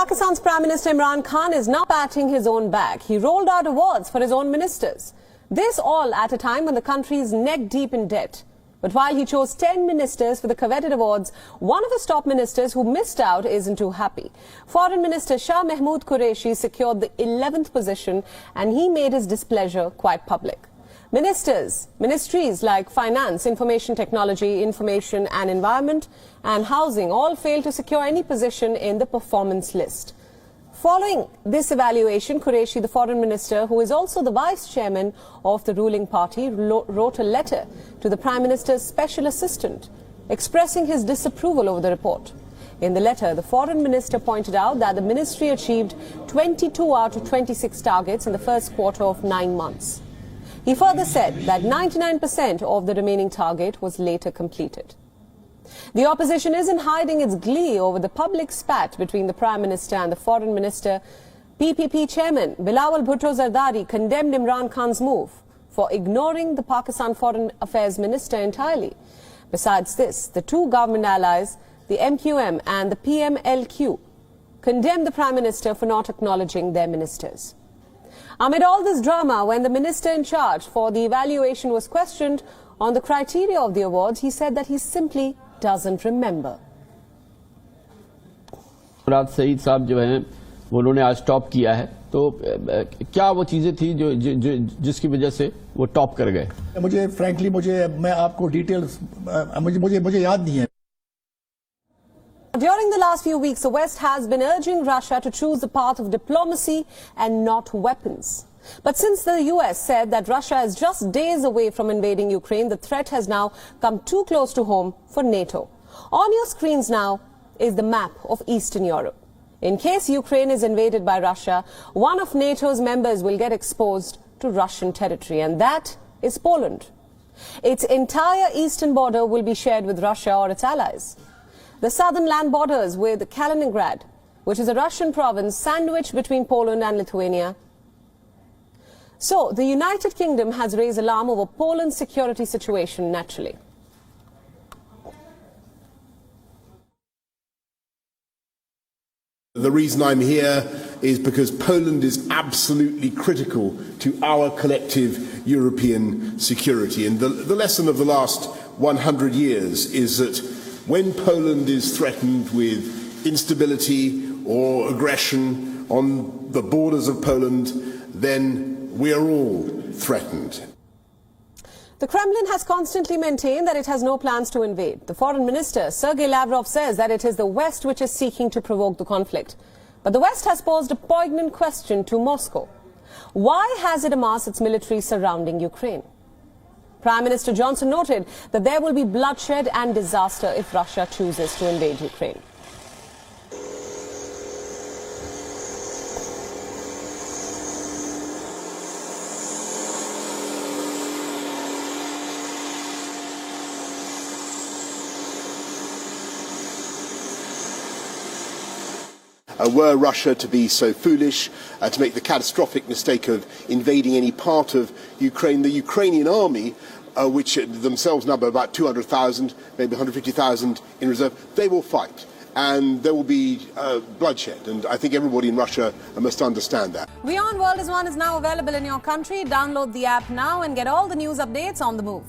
Pakistan's Prime Minister Imran Khan is now patting his own back. He rolled out awards for his own ministers. This all at a time when the country is neck deep in debt. But while he chose 10 ministers for the coveted awards, one of his top ministers who missed out isn't too happy. Foreign Minister Shah Mahmood Qureshi secured the 11th position and he made his displeasure quite public. Ministries like Finance, Information Technology, Information and Environment and Housing all failed to secure any position in the performance list. Following this evaluation, Qureshi, the Foreign Minister, who is also the Vice Chairman of the ruling party, wrote a letter to the Prime Minister's Special Assistant expressing his disapproval over the report. In the letter, the Foreign Minister pointed out that the ministry achieved 22 out of 26 targets in the first quarter of 9 months. He further said that 99% of the remaining target was later completed. The opposition isn't hiding its glee over the public spat between the Prime Minister and the Foreign Minister. PPP Chairman Bilawal Bhutto Zardari condemned Imran Khan's move for ignoring the Pakistan Foreign Affairs Minister entirely. Besides this, the two government allies, the MQM and the PMLQ, condemned the Prime Minister for not acknowledging their ministers. Amid all this drama, when the minister in charge for the evaluation was questioned on the criteria of the awards, he said that he simply doesn't remember. मुराद सईद साहब जो हैं वो उन्होंने आज top किया है, तो क्या वो चीजें थी जो जिसकी वजह से वो टॉप कर गए? मुझे फ्रैंकली मैं आपको डिटेल्स मुझे याद नहीं है. During the last few weeks, the West has been urging Russia to choose the path of diplomacy and not weapons. But since the US said that Russia is just days away from invading Ukraine, the threat has now come too close to home for NATO. On your screens now is the map of Eastern Europe. In case Ukraine is invaded by Russia, one of NATO's members will get exposed to Russian territory, and that is Poland. Its entire eastern border will be shared with Russia or its allies. The southern land borders with Kaliningrad, which is a Russian province sandwiched between Poland and Lithuania. So, the United Kingdom has raised alarm over Poland's security situation naturally. The reason I'm here is because Poland is absolutely critical to our collective European security. And the lesson of the last 100 years is that when Poland is threatened with instability or aggression on the borders of Poland, then we are all threatened. The Kremlin has constantly maintained that it has no plans to invade. The Foreign Minister, Sergei Lavrov, says that it is the West which is seeking to provoke the conflict. But the West has posed a poignant question to Moscow. Why has it amassed its military surrounding Ukraine? Prime Minister Johnson noted that there will be bloodshed and disaster if Russia chooses to invade Ukraine. Were Russia to be so foolish to make the catastrophic mistake of invading any part of Ukraine, the Ukrainian army, which themselves number about 200,000, maybe 150,000 in reserve, they will fight. And there will be bloodshed. And I think everybody in Russia must understand that. WION World is One is now available in your country. Download the app now and get all the news updates on the move.